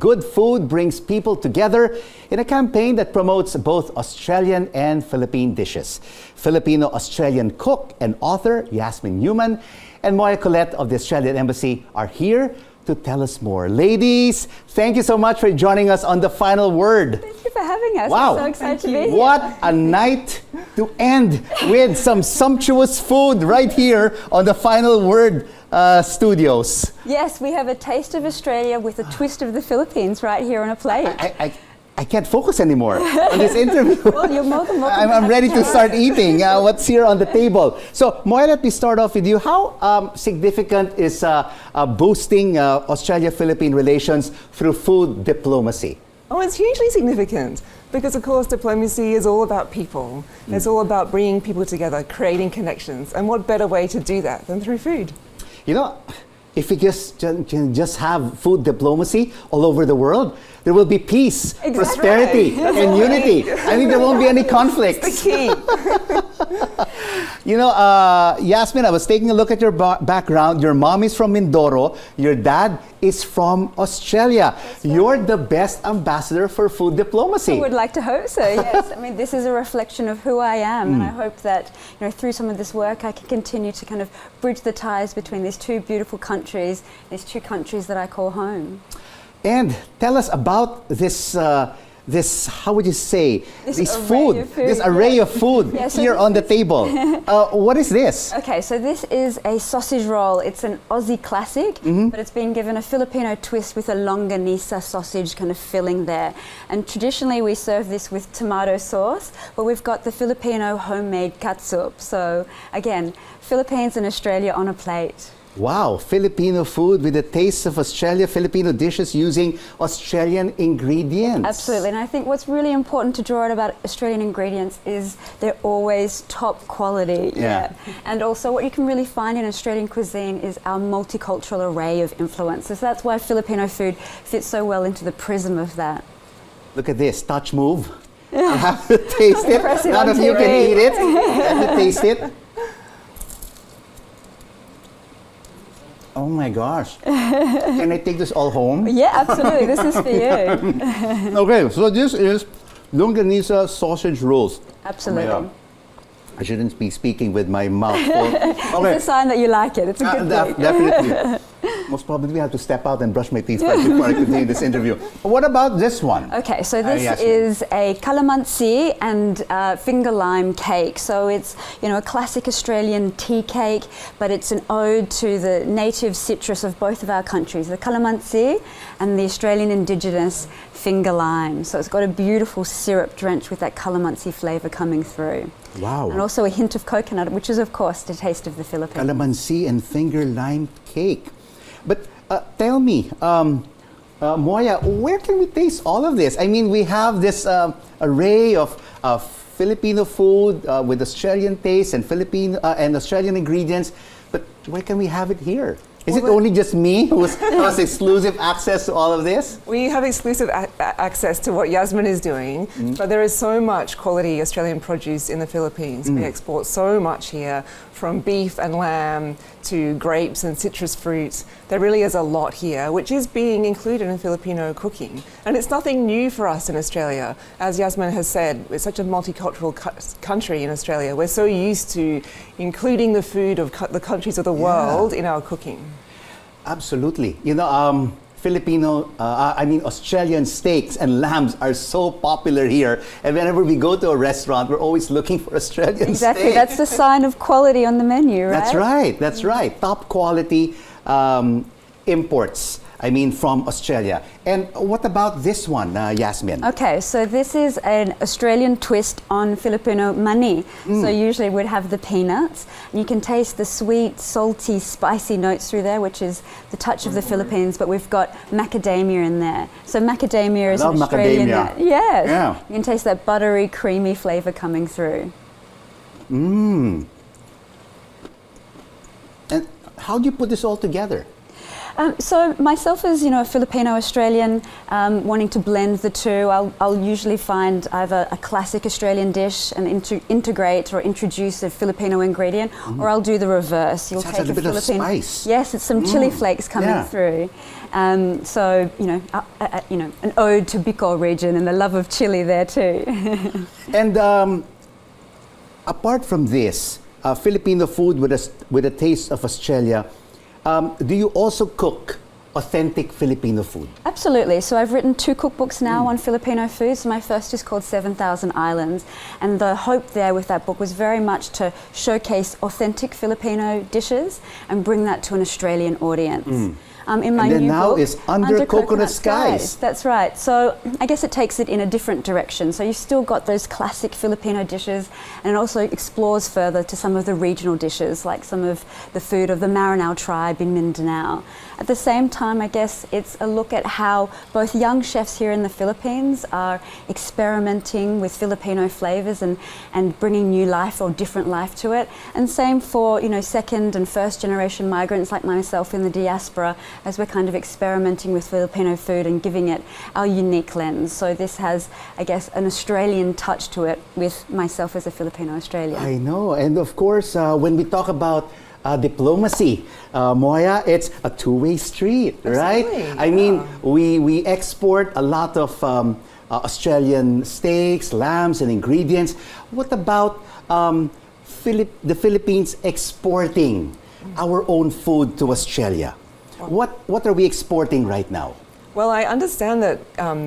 Good food brings people together in a campaign that promotes both Australian and Philippine dishes. Filipino-Australian cook and author Yasmin Newman and Moya Collett of the Australian Embassy are here to tell us more. Ladies, thank you so much for joining us on The Final Word. Thank you for having us. Wow. I'm so excited to be here. What a night to end with some sumptuous food right here on The Final Word studios. Yes, we have a taste of Australia with a twist of the Philippines right here on a plate. I can't focus anymore on this interview. Well, you're more than welcome. I'm ready to start eating what's here on the table. So, Moya, let me start off with you. How significant is boosting Australia-Philippine relations through food diplomacy? Oh, it's hugely significant because, of course, diplomacy is all about people. It's all about bringing people together, creating connections. And what better way to do that than through food? You know, if we can just have food diplomacy all over the world, there will be peace, prosperity, and unity. I think there won't be any conflicts. It's the key. You know, Yasmin, I was taking a look at your background. Your mom is from Mindoro. Your dad is from Australia. You're the best ambassador for food diplomacy. I would like to hope so, yes. I mean, this is a reflection of who I am, and I hope that, you know, through some of this work, I can continue to kind of bridge the ties between these two beautiful countries, these two countries that I call home. And tell us about this, how would you say, this array of food Yeah, so here on the table. What is this? Okay, so this is a sausage roll. It's an Aussie classic, but it's been given a Filipino twist with a longanisa sausage kind of filling there. And traditionally we serve this with tomato sauce, but we've got the Filipino homemade catsup. So again, Philippines and Australia on a plate. Wow, Filipino food with a taste of Australia, Filipino dishes using Australian ingredients. Absolutely, and I think what's really important to draw out about Australian ingredients is they're always top quality. Yeah. And also what you can really find in Australian cuisine is our multicultural array of influences. That's why Filipino food fits so well into the prism of that. Look at this, touch move. I have to taste it. Impressive None on of you TV. can eat it. I have to taste it. Oh my gosh. Can I take this all home? Yeah, absolutely. This is for you. Okay, so this is longanisa sausage rolls. Absolutely. Oh my God. I shouldn't be speaking with my mouth full. Okay. It's a sign that you like it. It's a good thing. Definitely. Most probably I have to step out and brush my teeth first before I continue this interview. What about this one? Okay, so this Yasmin. is a calamansi and finger lime cake. So it's, you know, a classic Australian tea cake, but it's an ode to the native citrus of both of our countries, the calamansi and the Australian indigenous finger lime. So it's got a beautiful syrup drenched with that calamansi flavour coming through. Wow. And also a hint of coconut, which is, of course, the taste of the Philippines. Calamansi and finger lime cake. But tell me, Moya, where can we taste all of this? I mean, we have this array of Filipino food with Australian taste and and Australian ingredients, but where can we have it here? Is it only just me who has exclusive access to all of this? We have exclusive access to what Yasmin is doing, but there is so much quality Australian produce in the Philippines. We export so much here, from beef and lamb to grapes and citrus fruits. There really is a lot here, which is being included in Filipino cooking. And it's nothing new for us in Australia. As Yasmin has said, it's such a multicultural country in Australia. We're so used to including the food of the countries of the world in our cooking. Absolutely. You know, Australian steaks and lambs are so popular here. And whenever we go to a restaurant, we're always looking for Australian Exactly, steak. that's the sign of quality on the menu, right? That's right, that's right. Top quality imports, from Australia. And what about this one, Yasmin? Okay, so this is an Australian twist on Filipino mani. So usually we'd have the peanuts, and you can taste the sweet, salty, spicy notes through there, which is the touch of the Philippines, but we've got macadamia in there. So macadamia is an Australian nut. Yes. Yeah. You can taste that buttery, creamy flavour coming through. And how do you put this all together? So myself as a Filipino-Australian, wanting to blend the two, I'll usually find either a classic Australian dish and integrate or introduce a Filipino ingredient, or I'll do the reverse. You'll Sounds take like a bit of spice. Yes, it's some chili flakes coming through. So an ode to Bicol region and the love of chili there too. And apart from this, Filipino food with a taste of Australia, do you also cook authentic Filipino food? Absolutely. So I've written 2 cookbooks now on Filipino food. So my first is called 7,000 Islands. And the hope there with that book was very much to showcase authentic Filipino dishes and bring that to an Australian audience. In my and then new now book, is Under Coconut Skies. That's right. So I guess it takes it in a different direction. So you've still got those classic Filipino dishes, and it also explores further to some of the regional dishes, like some of the food of the Maranao tribe in Mindanao. At the same time, I guess it's a look at how both young chefs here in the Philippines are experimenting with Filipino flavors and bringing new life or different life to it. And same for, second and first generation migrants like myself in the diaspora, as we're kind of experimenting with Filipino food and giving it our unique lens. So this has, I guess, an Australian touch to it with myself as a Filipino-Australian. I know. And of course, when we talk about diplomacy, Moya, it's a two-way street, right? I mean, we export a lot of Australian steaks, lambs, and ingredients. What about the Philippines exporting our own food to Australia? What are we exporting right now? Well, I understand that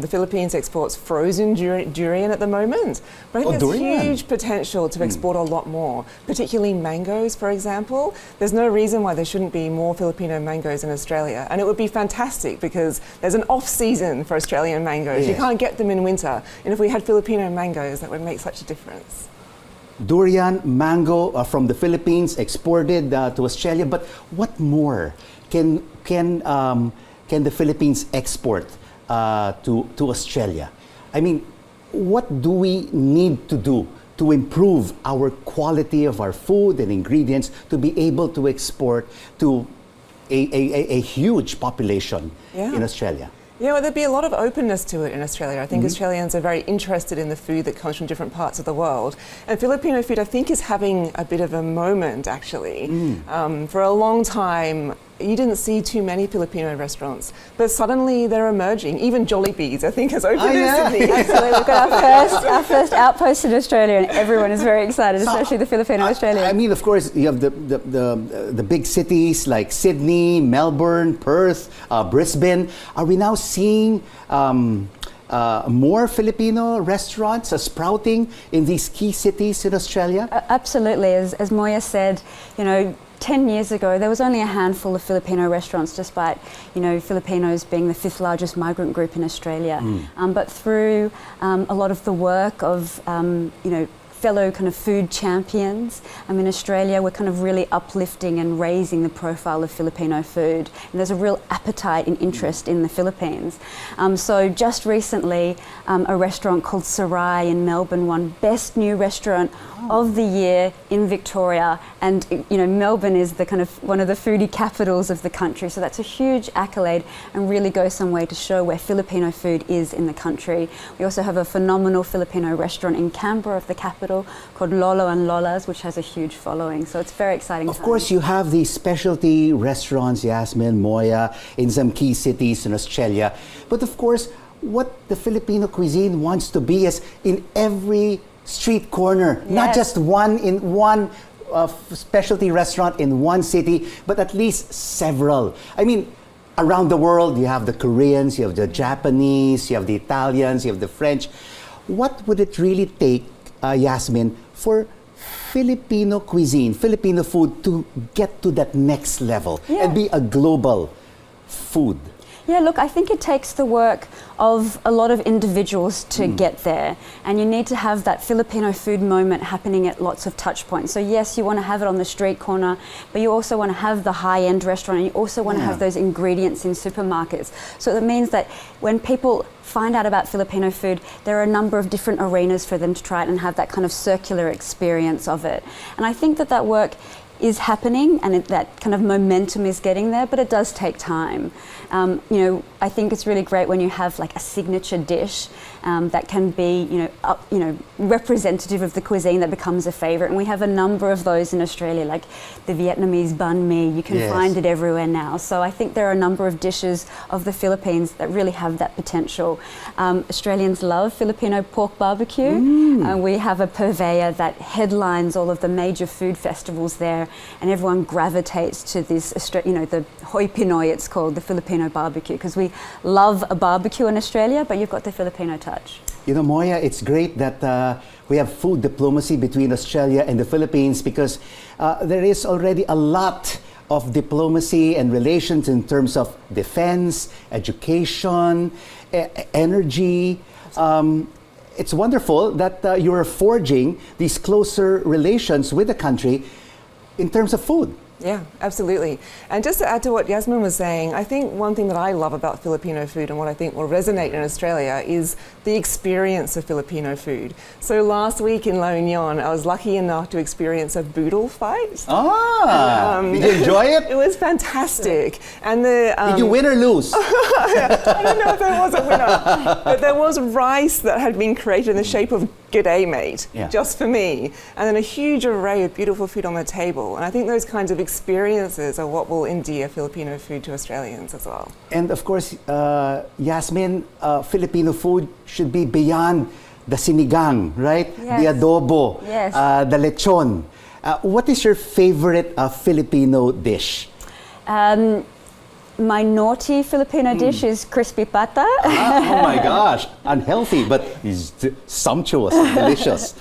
the Philippines exports frozen durian at the moment, but I think there's huge potential to export a lot more, particularly mangoes, for example. There's no reason why there shouldn't be more Filipino mangoes in Australia, and it would be fantastic because there's an off-season for Australian mangoes. You can't get them in winter, and if we had Filipino mangoes, that would make such a difference. Durian, mango from the Philippines exported to Australia, but what more can the Philippines export to Australia? I mean, what do we need to do to improve our quality of our food and ingredients to be able to export to a huge population in Australia? Yeah, well, there'd be a lot of openness to it in Australia. I think Australians are very interested in the food that comes from different parts of the world. And Filipino food, I think, is having a bit of a moment, actually. For a long time, you didn't see too many Filipino restaurants, but suddenly they're emerging. Even Jollibee's, I think, has opened in Sydney. Absolutely. We've got our first outpost in Australia, and everyone is very excited, especially the Filipino-Australians. I mean, of course, you have the big cities like Sydney, Melbourne, Perth, Brisbane. Are we now seeing more Filipino restaurants sprouting in these key cities in Australia? Absolutely. As Moya said, 10 years ago, there was only a handful of Filipino restaurants, despite, Filipinos being the 5th largest migrant group in Australia. But through a lot of the work of, fellow kind of food champions. In Australia, we're kind of really uplifting and raising the profile of Filipino food. And there's a real appetite and interest in the Philippines. So just recently, a restaurant called Sarai in Melbourne won Best New Restaurant of the Year in Victoria. And, Melbourne is the kind of one of the foodie capitals of the country. So that's a huge accolade and really goes some way to show where Filipino food is in the country. We also have a phenomenal Filipino restaurant in Canberra of the capital called Lolo and Lola's, which has a huge following. So it's very exciting. Of course, you have these specialty restaurants, Yasmin, Moya, in some key cities in Australia. But of course, what the Filipino cuisine wants to be is in every street corner, not just one specialty restaurant in one city, but at least several. I mean, around the world, you have the Koreans, you have the Japanese, you have the Italians, you have the French. What would it really take, Yasmin, for Filipino cuisine, Filipino food to get to that next level and be a global food? Yeah, look, I think it takes the work of a lot of individuals to get there. And you need to have that Filipino food moment happening at lots of touch points. So yes, you want to have it on the street corner, but you also want to have the high-end restaurant, and you also want to have those ingredients in supermarkets. So that means that when people find out about Filipino food, there are a number of different arenas for them to try it and have that kind of circular experience of it. And I think that work is happening, and that kind of momentum is getting there, but it does take time. I think it's really great when you have like a signature dish that can be, representative of the cuisine that becomes a favorite. And we have a number of those in Australia, like the Vietnamese banh mi. You can find it everywhere now. So I think there are a number of dishes of the Philippines that really have that potential. Australians love Filipino pork barbecue. And we have a purveyor that headlines all of the major food festivals there, and everyone gravitates to this, the hoi Pinoy, it's called, the Filipino barbecue, because we love a barbecue in Australia, but you've got the Filipino touch. You know, Moya, it's great that we have food diplomacy between Australia and the Philippines, because there is already a lot of diplomacy and relations in terms of defense, education, energy. It's wonderful that you're forging these closer relations with the country in terms of food. Yeah, absolutely. And just to add to what Yasmin was saying, I think one thing that I love about Filipino food and what I think will resonate in Australia is the experience of Filipino food. So last week in La Union, I was lucky enough to experience a boodle fight. Did you enjoy it? It was fantastic. And did you win or lose? I don't know if there was a winner, but there was rice that had been created in the shape of "G'day, mate," just for me, and then a huge array of beautiful food on the table. And I think those kinds of experiences are what will endear Filipino food to Australians as well. And of course, Yasmin, Filipino food should be beyond the sinigang, right? Yes. The adobo, Yes. the lechon. What is your favorite Filipino dish? My naughty Filipino dish is crispy pata. Oh my gosh, unhealthy, but it's sumptuous, delicious.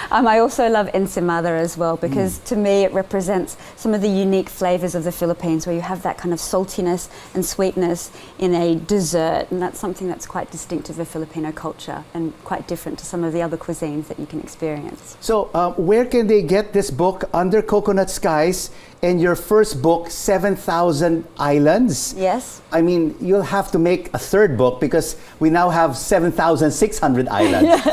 I also love ensaymada as well, because to me it represents some of the unique flavors of the Philippines, where you have that kind of saltiness and sweetness in a dessert, and that's something that's quite distinctive of Filipino culture and quite different to some of the other cuisines that you can experience. So where can they get this book, Under Coconut Skies, and your first book, 7,000 Islands? Yes. I mean, you'll have to make a third book, because we now have 7,600 islands.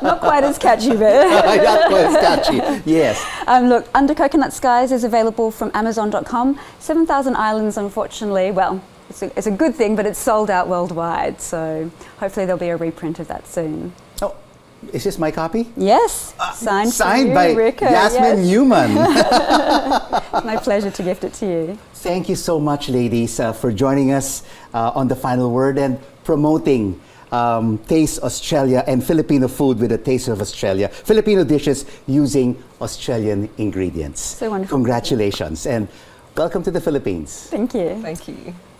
Not quite as catchy, but Not quite as catchy. Yes. look, Under Coconut Skies is available from Amazon.com. 7,000 Islands, unfortunately, well, it's a good thing, but it's sold out worldwide. So hopefully there'll be a reprint of that soon. Oh, is this my copy? Yes, signed for you, by Rico, Jasmine yes. Newman. It's my pleasure to gift it to you. Thank you so much, ladies, for joining us on The Final Word and promoting Taste Australia and Filipino food with a taste of Australia. Filipino dishes using Australian ingredients. So wonderful. Congratulations and welcome to the Philippines. Thank you. Thank you.